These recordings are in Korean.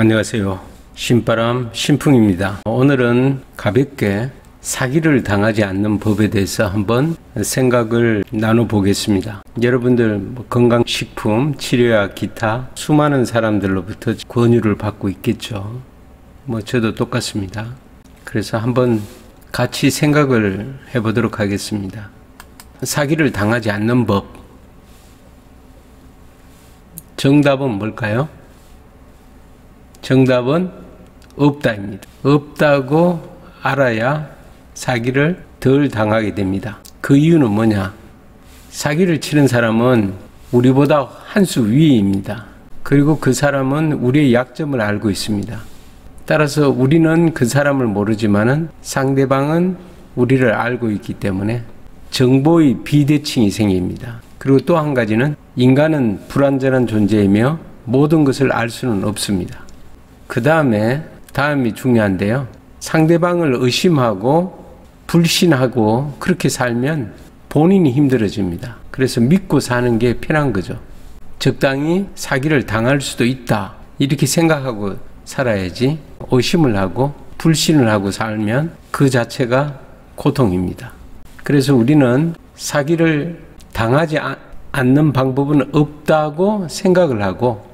안녕하세요. 신바람 신풍입니다. 오늘은 가볍게 사기를 당하지 않는 법에 대해서 한번 생각을 나눠보겠습니다. 여러분들 건강식품, 치료약, 기타 수많은 사람들로부터 권유를 받고 있겠죠. 저도 똑같습니다. 그래서 한번 같이 생각을 해보도록 하겠습니다. 사기를 당하지 않는 법. 정답은 뭘까요? 정답은 없다입니다. 없다고 알아야 사기를 덜 당하게 됩니다. 그 이유는 뭐냐? 사기를 치는 사람은 우리보다 한 수 위입니다. 그리고 그 사람은 우리의 약점을 알고 있습니다. 따라서 우리는 그 사람을 모르지만은 상대방은 우리를 알고 있기 때문에 정보의 비대칭이 생깁니다. 그리고 또 한 가지는 인간은 불완전한 존재이며 모든 것을 알 수는 없습니다. 그 다음이 중요한데요. 상대방을 의심하고 불신하고 그렇게 살면 본인이 힘들어집니다. 그래서 믿고 사는 게 편한 거죠. 적당히 사기를 당할 수도 있다, 이렇게 생각하고 살아야지 의심을 하고 불신을 하고 살면 그 자체가 고통입니다. 그래서 우리는 사기를 당하지 않는 방법은 없다고 생각을 하고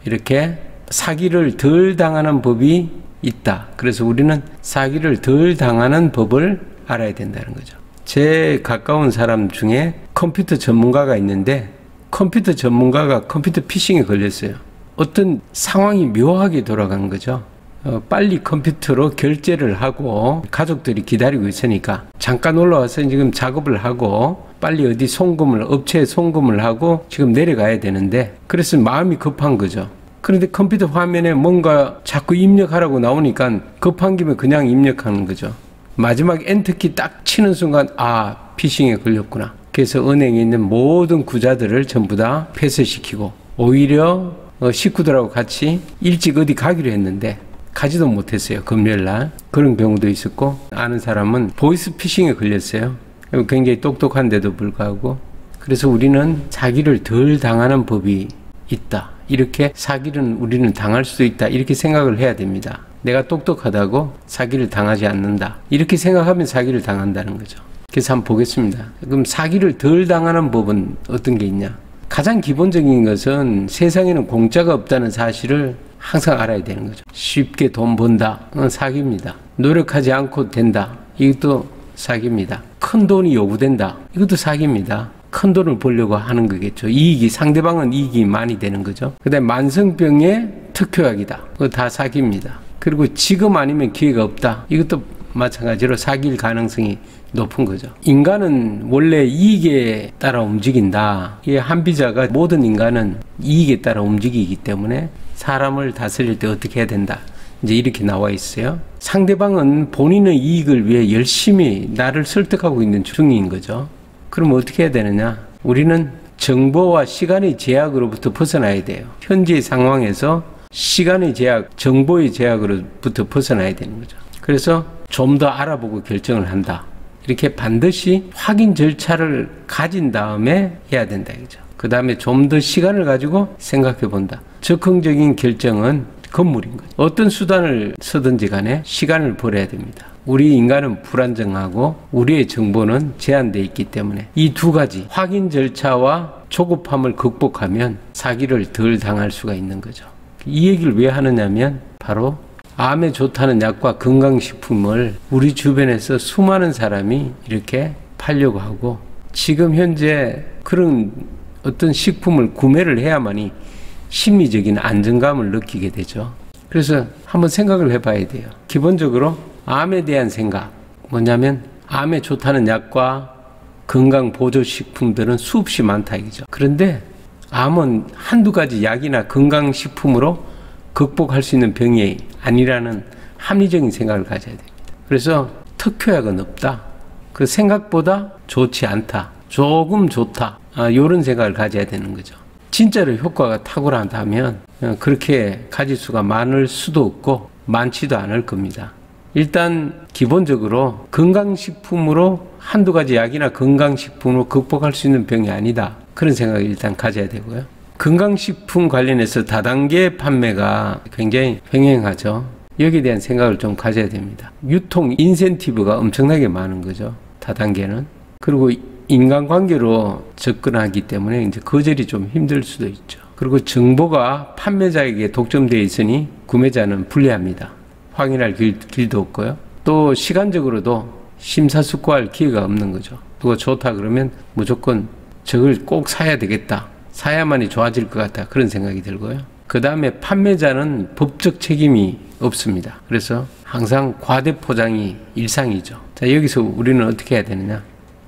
이렇게 사기를 덜 당하는 법이 있다. 그래서 우리는 사기를 덜 당하는 법을 알아야 된다는 거죠. 제 가까운 사람 중에 컴퓨터 전문가가 있는데 컴퓨터 전문가가 컴퓨터 피싱에 걸렸어요. 어떤 상황이 묘하게 돌아간 거죠. 빨리 컴퓨터로 결제를 하고 가족들이 기다리고 있으니까 잠깐 올라와서 지금 작업을 하고 빨리 어디 업체에 송금을 하고 지금 내려가야 되는데, 그래서 마음이 급한 거죠. 그런데 컴퓨터 화면에 뭔가 자꾸 입력하라고 나오니까 급한 김에 그냥 입력하는 거죠. 마지막 엔터키 딱 치는 순간 피싱에 걸렸구나. 그래서 은행에 있는 모든 구자들을 전부 다 폐쇄시키고 오히려 식구들하고 같이 일찍 어디 가기로 했는데 가지도 못했어요. 금요일날. 그런 경우도 있었고, 아는 사람은 보이스 피싱에 걸렸어요. 굉장히 똑똑한데도 불구하고. 그래서 우리는 사기를 덜 당하는 법이 있다, 이렇게 사기는 우리는 당할 수도 있다, 이렇게 생각을 해야 됩니다. 내가 똑똑하다고 사기를 당하지 않는다, 이렇게 생각하면 사기를 당한다는 거죠. 그래서 한번 보겠습니다. 그럼 사기를 덜 당하는 법은 어떤 게 있냐? 가장 기본적인 것은 세상에는 공짜가 없다는 사실을 항상 알아야 되는 거죠. 쉽게 돈 번다, 사기입니다. 노력하지 않고 된다, 이것도 사기입니다. 큰 돈이 요구된다, 이것도 사기입니다. 큰 돈을 벌려고 하는 거겠죠. 상대방은 이익이 많이 되는 거죠. 그 다음에 만성병의 특효약이다, 그거 다 사기입니다. 그리고 지금 아니면 기회가 없다, 이것도 마찬가지로 사기일 가능성이 높은 거죠. 인간은 원래 이익에 따라 움직인다. 이 한비자가 모든 인간은 이익에 따라 움직이기 때문에 사람을 다스릴 때 어떻게 해야 된다, 이제 이렇게 나와 있어요. 상대방은 본인의 이익을 위해 열심히 나를 설득하고 있는 중인 거죠. 그럼 어떻게 해야 되느냐? 우리는 정보와 시간의 제약으로부터 벗어나야 돼요. 현재의 상황에서 시간의 제약, 정보의 제약으로부터 벗어나야 되는 거죠. 그래서 좀 더 알아보고 결정을 한다, 이렇게 반드시 확인 절차를 가진 다음에 해야 된다, 이거죠. 그 다음에 좀 더 시간을 가지고 생각해 본다. 적극적인 결정은 건물인 거죠. 어떤 수단을 쓰든지 간에 시간을 벌어야 됩니다. 우리 인간은 불안정하고 우리의 정보는 제한되어 있기 때문에 이 두 가지, 확인 절차와 조급함을 극복하면 사기를 덜 당할 수가 있는 거죠. 이 얘기를 왜 하느냐면 바로 암에 좋다는 약과 건강식품을 우리 주변에서 수많은 사람이 이렇게 팔려고 하고, 지금 현재 그런 어떤 식품을 구매를 해야만이 심리적인 안정감을 느끼게 되죠. 그래서 한번 생각을 해봐야 돼요. 기본적으로 암에 대한 생각, 뭐냐면 암에 좋다는 약과 건강보조식품들은 수없이 많다, 이거죠. 그런데 암은 한두 가지 약이나 건강식품으로 극복할 수 있는 병이 아니라는 합리적인 생각을 가져야 됩니다. 그래서 특효약은 없다, 그 생각보다 좋지 않다, 조금 좋다, 이런 생각을 가져야 되는 거죠. 진짜로 효과가 탁월하다면 그렇게 가짓수가 많을 수도 없고 많지도 않을 겁니다. 일단 기본적으로 건강식품으로 한두 가지 약이나 건강식품으로 극복할 수 있는 병이 아니다, 그런 생각을 일단 가져야 되고요. 건강식품 관련해서 다단계 판매가 굉장히 횡행하죠. 여기에 대한 생각을 좀 가져야 됩니다. 유통 인센티브가 엄청나게 많은 거죠. 다단계는. 그리고 인간관계로 접근하기 때문에 이제 거절이 좀 힘들 수도 있죠. 그리고 정보가 판매자에게 독점되어 있으니 구매자는 불리합니다. 확인할 길도 없고요. 또 시간적으로도 심사숙고할 기회가 없는 거죠. 그거 좋다 그러면 무조건 저걸 꼭 사야 되겠다. 사야만이 좋아질 것 같다. 그런 생각이 들고요. 그 다음에 판매자는 법적 책임이 없습니다. 그래서 항상 과대 포장이 일상이죠. 자, 여기서 우리는 어떻게 해야 되느냐.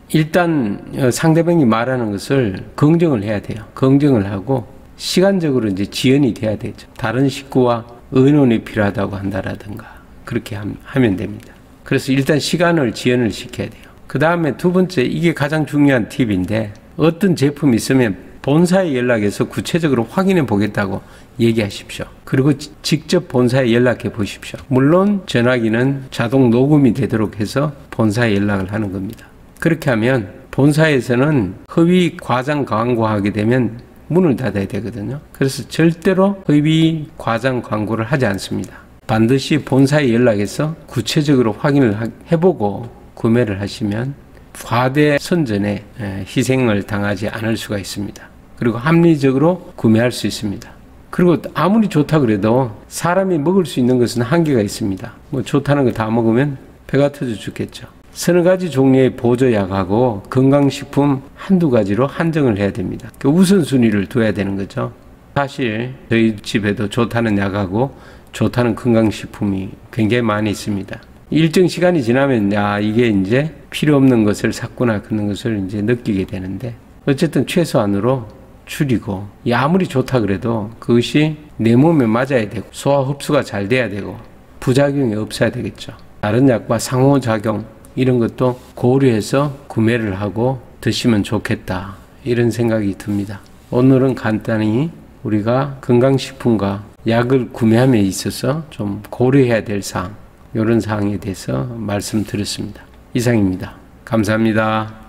일단 상대방이 말하는 것을 긍정을 해야 돼요. 긍정을 하고 시간적으로 이제 지연이 돼야 되죠. 다른 식구와 의논이 필요하다고 한다라든가 그렇게 하면 됩니다. 그래서 일단 시간을 지연을 시켜야 돼요. 그 다음에 두 번째, 이게 가장 중요한 팁인데, 어떤 제품이 있으면 본사에 연락해서 구체적으로 확인해 보겠다고 얘기하십시오. 그리고 직접 본사에 연락해 보십시오. 물론 전화기는 자동 녹음이 되도록 해서 본사에 연락을 하는 겁니다. 그렇게 하면 본사에서는 허위 과장 광고하게 되면 문을 닫아야 되거든요. 그래서 절대로 허위 과장 광고를 하지 않습니다. 반드시 본사에 연락해서 구체적으로 확인을 해보고 구매를 하시면 과대 선전에 희생을 당하지 않을 수가 있습니다. 그리고 합리적으로 구매할 수 있습니다. 그리고 아무리 좋다 그래도 사람이 먹을 수 있는 것은 한계가 있습니다. 뭐 좋다는 거 다 먹으면 배가 터져 죽겠죠. 서너 가지 종류의 보조약하고 건강식품 한두 가지로 한정을 해야 됩니다. 그 우선순위를 둬야 되는 거죠. 사실 저희 집에도 좋다는 약하고 좋다는 건강식품이 굉장히 많이 있습니다. 일정 시간이 지나면 이게 이제 필요 없는 것을 샀구나 그런 것을 이제 느끼게 되는데, 어쨌든 최소한으로 줄이고, 아무리 좋다 그래도 그것이 내 몸에 맞아야 되고 소화 흡수가 잘 돼야 되고 부작용이 없어야 되겠죠. 다른 약과 상호작용 이런 것도 고려해서 구매를 하고 드시면 좋겠다, 이런 생각이 듭니다. 오늘은 간단히 우리가 건강식품과 약을 구매함에 있어서 좀 고려해야 될 사항, 이런 사항에 대해서 말씀드렸습니다. 이상입니다. 감사합니다.